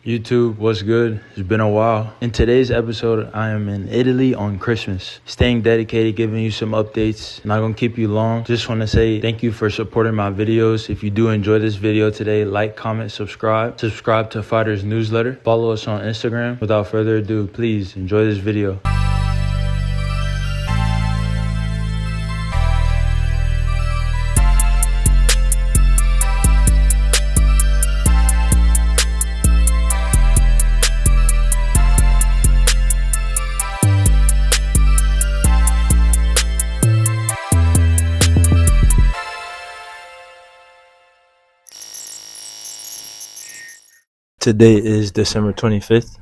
YouTube, what's good? It's been a while. In today's episode, I am in Italy on Christmas. Staying dedicated, giving you some updates. Not gonna keep you long. Just want to say thank you for supporting my videos. If you do enjoy this video today, like, comment, subscribe. Subscribe to Fighters newsletter. Follow us on Instagram. Without further ado, please enjoy this video. Today is December 25th.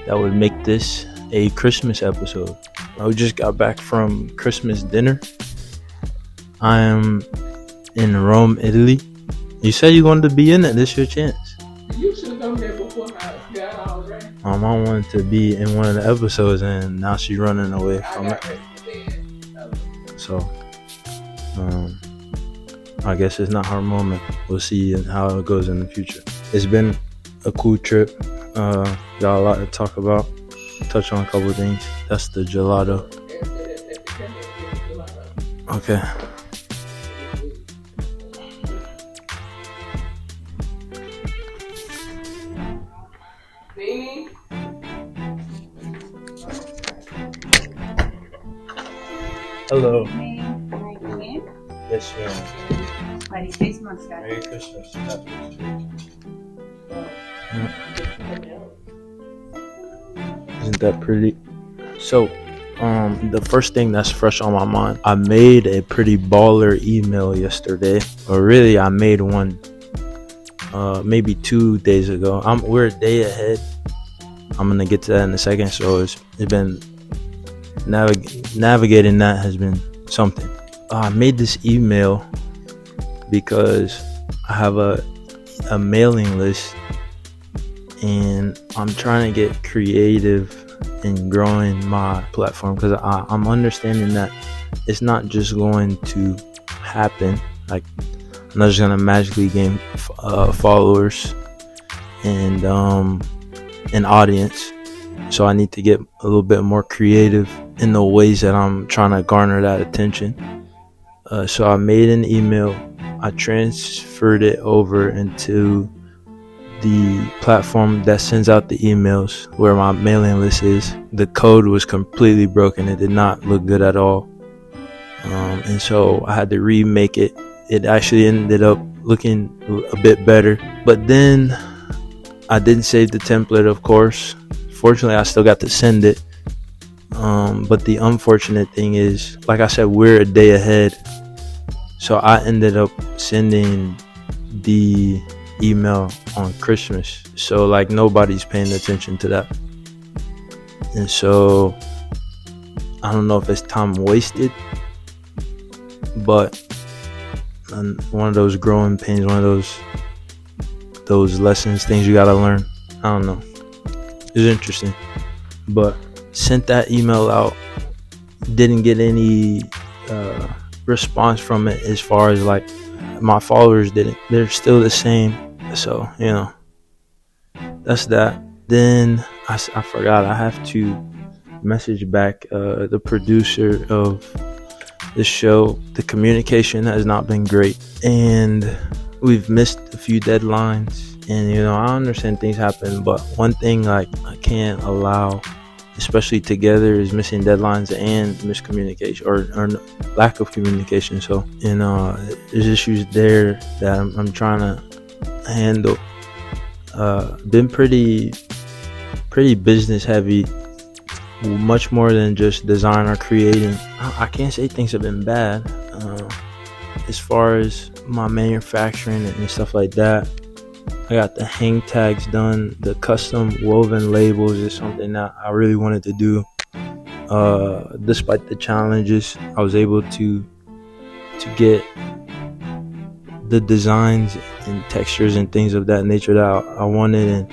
That would make this a Christmas episode. I just got back from Christmas dinner. I am in Rome, Italy. You said you wanted to be in it. This is your chance. You should have done that before I got all right. My mom wanted to be in one of the episodes, and now she's running away from it. So, I guess it's not her moment. We'll see how it goes in the future. It's been a cool trip. Got a lot to talk about. Touch on a couple of things. That's the gelato. Okay. Hello. Yes, ma'am. Merry Christmas, guys. Merry Christmas. Isn't that pretty? So, the first thing that's fresh on my mind, I made a pretty baller email yesterday, or really I made one maybe 2 days ago. We're a day ahead. I'm gonna get to that in a second. So it's been navigating that has been something. I made this email because I have a mailing list, and I'm trying to get creative in growing my platform, because I'm understanding that it's not just going to happen. Like, I'm not just gonna magically gain followers and an audience. So I need to get a little bit more creative in the ways that I'm trying to garner that attention. So I made an email. I transferred it over into the platform that sends out the emails, where my mailing list is. The code was completely broken. It did not look good at all. And so I had to remake it. It actually ended up looking a bit better. But then I didn't save the template, of course. Fortunately, I still got to send it. But the unfortunate thing is, like I said, we're a day ahead. So I ended up sending the email on Christmas. So like nobody's paying attention to that. And so I don't know if it's time wasted, but one of those growing pains, one of those lessons, things you gotta learn. I don't know. It's interesting. But sent that email out, didn't get any response from it, as far as like my followers didn't. They're still the same. So, that's that. Then I forgot, I have to message back the producer of the show. The communication has not been great, and we've missed a few deadlines. And I understand things happen, but one thing like I can't allow, especially together, is missing deadlines and miscommunication or lack of communication. So there's issues there that I'm trying to handle. Been pretty business heavy, much more than just design or creating. I can't say things have been bad as far as my manufacturing and stuff like that. I got the hang tags done. The custom woven labels is something that I really wanted to do. Despite the challenges, I was able to get the designs and textures and things of that nature that I wanted, and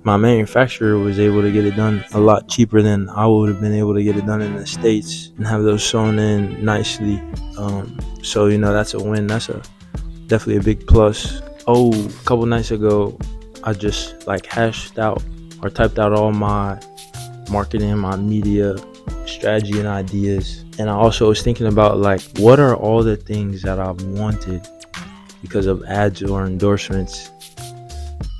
my manufacturer was able to get it done a lot cheaper than I would have been able to get it done in the States and have those sewn in nicely. So that's a win. That's definitely a big plus. A couple nights ago, I just like hashed out or typed out all my marketing, my media strategy and ideas. And I also was thinking about like, what are all the things that I've wanted because of ads or endorsements.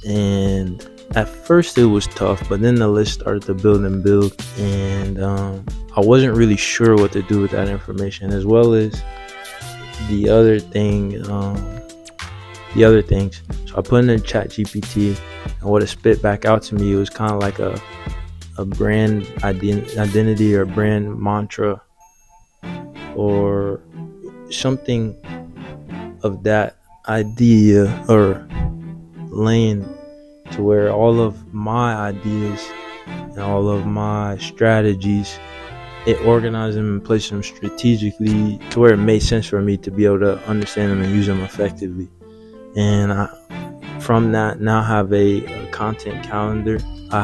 And at first it was tough, but then the list started to build and build, and I wasn't really sure what to do with that information, as well as the other things. So I put in chat GPT, and what it spit back out to me was kind of like a brand identity or brand mantra or something of that idea or lane, to where all of my ideas and all of my strategies, it organized them and placed them strategically to where it made sense for me to be able to understand them and use them effectively. And from that, now have a content calendar. I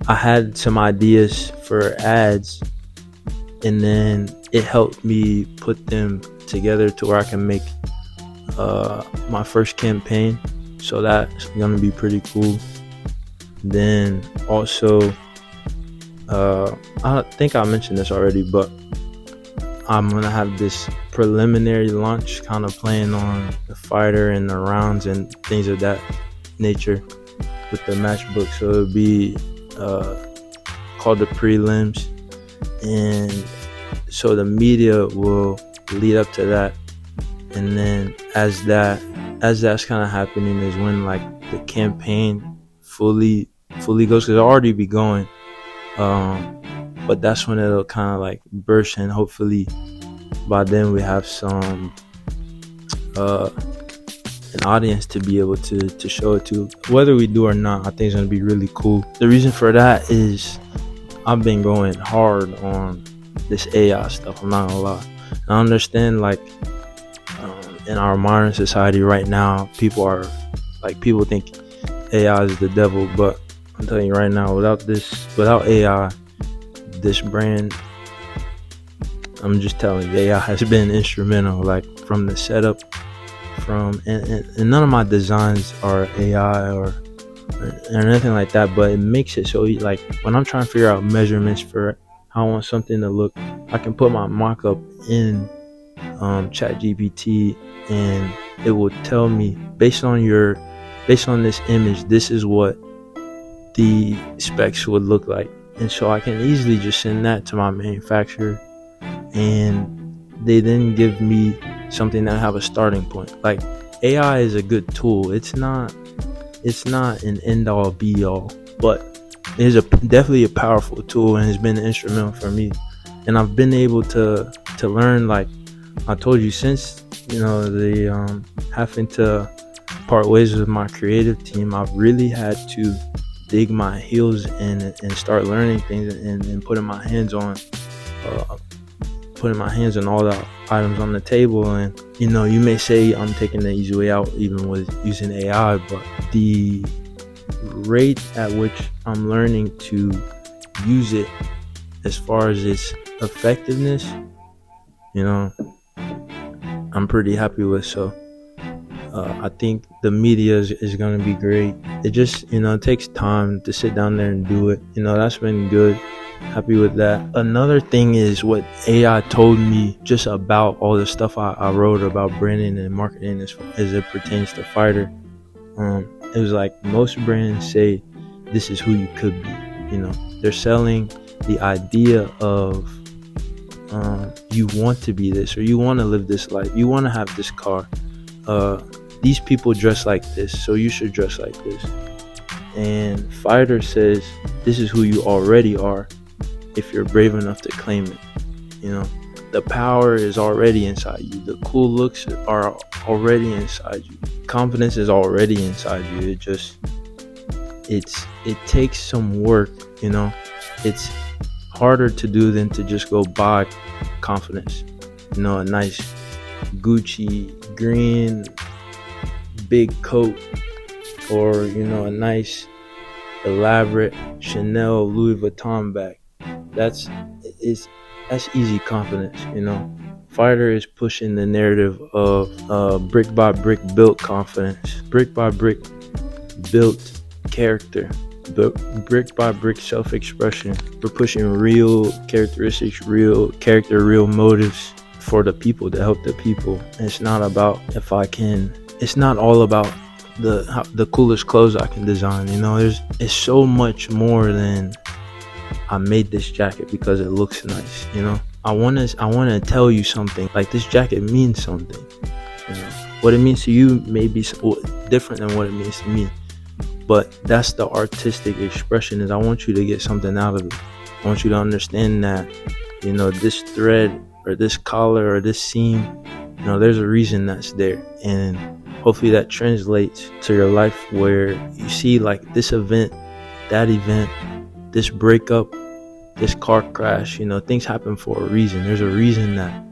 had some ideas for ads, and then it helped me put them together to where I can make my first campaign. So that's gonna be pretty cool. Then also, I think I mentioned this already, but I'm gonna have this preliminary launch, kind of playing on the fighter and the rounds and things of that nature with the matchbook. So it'll be called the prelims, and so the media will lead up to that. And then as that's kind of happening is when like the campaign fully goes, because it'll already be going, but that's when it'll kind of like burst, and hopefully by then we have some an audience to be able to show it to. Whether we do or not, I think it's going to be really cool. The reason for that is I've been going hard on this AI stuff, I'm not gonna lie. And I understand like in our modern society right now, people think AI is the devil, but I'm telling you right now, without AI, this brand, I'm just telling you, AI has been instrumental, like from the setup, and none of my designs are AI or anything like that, but it makes it so like when I'm trying to figure out measurements for how I want something to look, I can put my mock-up in chat GPT, and it will tell me based on this image, this is what the specs would look like. And so I can easily just send that to my manufacturer, and they then give me something that have a starting point. Like, AI is a good tool. It's not an end all be all, but it is definitely a powerful tool, and has been instrumental for me. And I've been able to learn, like I told you, since the having to part ways with my creative team, I've really had to dig my heels in and start learning things and putting my hands on all the items on the table. And you may say I'm taking the easy way out even with using AI, but the rate at which I'm learning to use it as far as its effectiveness, I'm pretty happy with. So I think the media is going to be great. It just it takes time to sit down there and do it. That's been good. Happy with that. Another thing is what AI told me just about all the stuff I wrote about branding and marketing as it pertains to fighter. It was like most brands say this is who you could be. They're selling the idea of you want to be this, or you want to live this life, you want to have this car, these people dress like this, so you should dress like this. And fighter says this is who you already are if you're brave enough to claim it. The power is already inside you, the cool looks are already inside you, confidence is already inside you. It takes some work. It's harder to do than to just go buy confidence. A nice Gucci green big coat, or a nice elaborate Chanel Louis Vuitton bag. That's easy confidence. Fighter is pushing the narrative of brick by brick built confidence, brick by brick built character, brick by brick self-expression. We're pushing real characteristics, real character, real motives for the people, to help the people. And it's not about if I can. It's not all about the coolest clothes I can design. It's so much more than I made this jacket because it looks nice. I want to tell you something. Like, this jacket means something. What it means to you may be different than what it means to me. But that's the artistic expression. Is I want you to get something out of it. I want you to understand that, this thread or this collar or this seam, there's a reason that's there. And hopefully that translates to your life, where you see like this event, that event, this breakup, this car crash, things happen for a reason. There's a reason that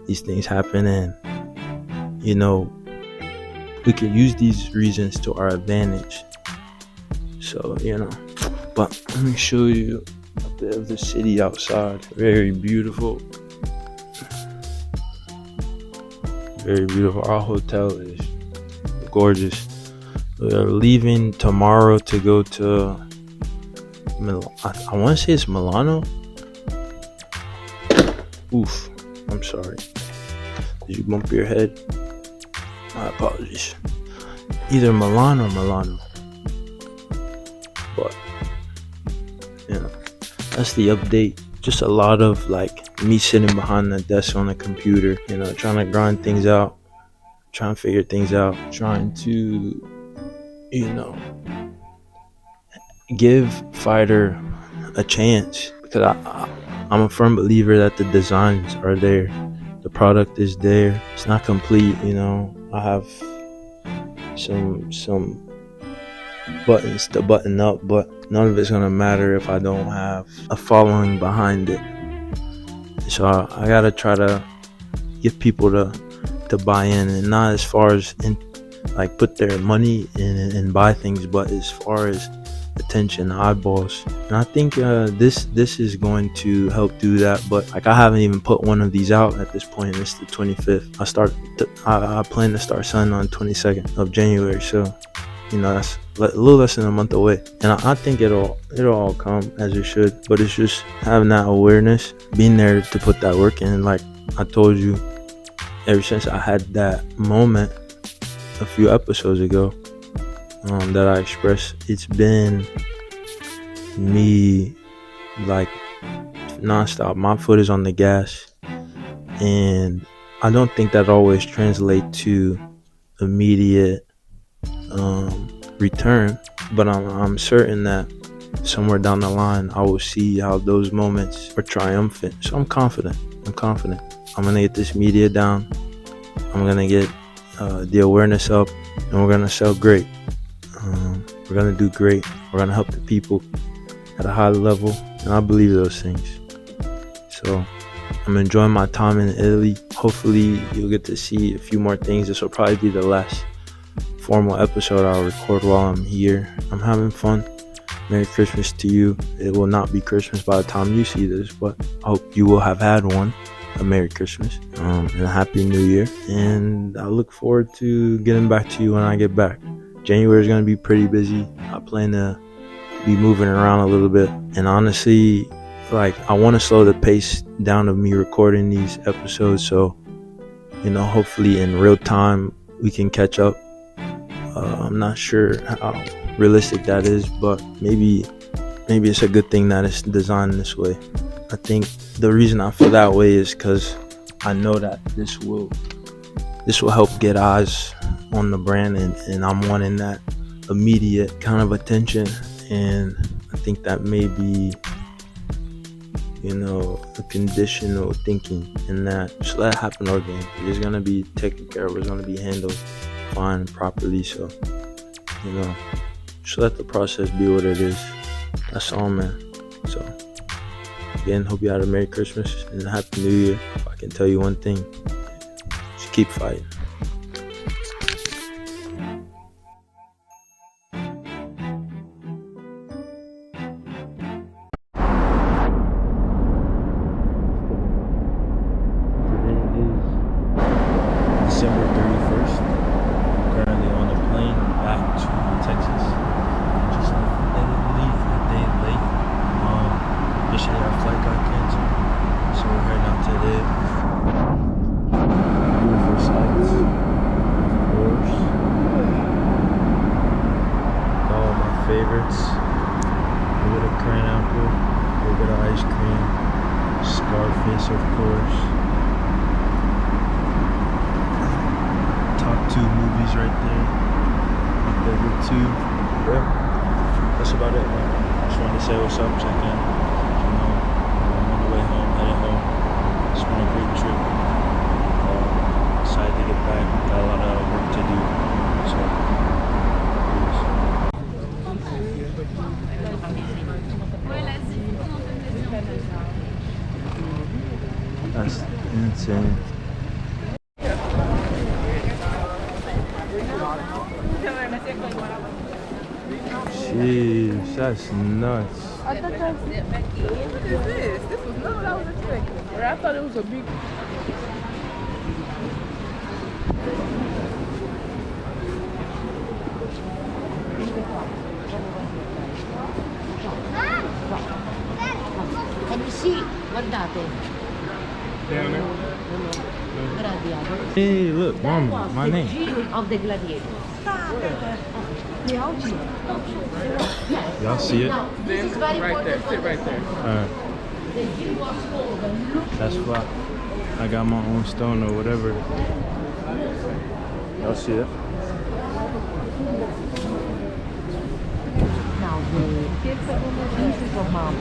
these things happen. And, we can use these reasons to our advantage. So, but let me show you a bit of the city outside. Very beautiful. Very beautiful. Our hotel is gorgeous. We are leaving tomorrow to go to I want to say it's Milano. Oof, I'm sorry. Did you bump your head? My apologies. Either Milan or Milano. But, that's the update. Just a lot of like me sitting behind the desk on the computer, trying to grind things out, trying to figure things out, trying to, give Fighter a chance, because I'm a firm believer that the designs are there, the product is there. It's not complete. I have some buttons to button up, but none of it's gonna matter if I don't have a following behind it. So I gotta try to get people to buy in, and not as far as like put their money in and buy things, but as far as attention, eyeballs. And I think this is going to help do that. But like, I haven't even put one of these out at this point. It's the 25th. I plan to start selling on 22nd of January. So that's a little less than a month away, and I think it'll all come as it should. But it's just having that awareness, being there to put that work in. Like I told you, ever since I had that moment a few episodes ago, that I expressed, it's been me like nonstop. My foot is on the gas, and I don't think that always translates to immediate return, but I'm certain that somewhere down the line I will see how those moments are triumphant. So I'm confident. I'm gonna get this media down. I'm gonna get the awareness up, and we're gonna sell great. We're gonna do great. We're gonna help the people at a high level, and I believe those things. So I'm enjoying my time in Italy. Hopefully you'll get to see a few more things. This will probably be the last formal episode I'll record while I'm here. I'm having fun. Merry Christmas to you. It will not be Christmas by the time you see this, but I hope you will have had one. A Merry Christmas and a Happy New Year. And I look forward to getting back to you when I get back. January is going to be pretty busy. I plan to be moving around a little bit. And honestly, like, I want to slow the pace down of me recording these episodes. So, hopefully in real time we can catch up. I'm not sure how realistic that is, but maybe it's a good thing that it's designed this way. I think the reason I feel that way is because I know that this will help get eyes on the brand, and I'm wanting that immediate kind of attention. And I think that may be, a conditional thinking, and that just let it happen organically. It's gonna be taken care of. It's gonna be handled fine and properly. So, just let the process be what it is. That's all, man. So, again, hope you had a Merry Christmas and a Happy New Year. If I can tell you one thing, just keep fighting. Today is favorites. A bit of pineapple, a little bit of ice cream, Scarface, of course. Top 2 movies right there. My favorite 2. Yeah, that's about it, man. Just wanted to say what's up, check in. You know, I'm on the way home, headed home. It's been a great trip. Excited to get back. Got a lot of work to do. So, that's insane. Jeez, that's nuts. I thought that was it back in. What is this? This was not what I was expecting. I thought it was a big. Can you see? Guardate. Gradiato. Hey, look, That mama, was my the name. G of the gladiator. Y'all see it? Now, this is very Right there. important. Sit right there. Alright, The G was called the look. that's why I got my own stone or whatever. Y'all see it? Now, this is for mom.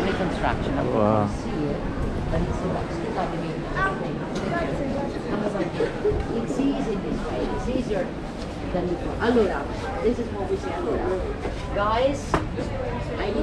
Reconstruction of Wow. It's easy this way. It's easier than before. Allora, this is what we say. Allora, guys, I need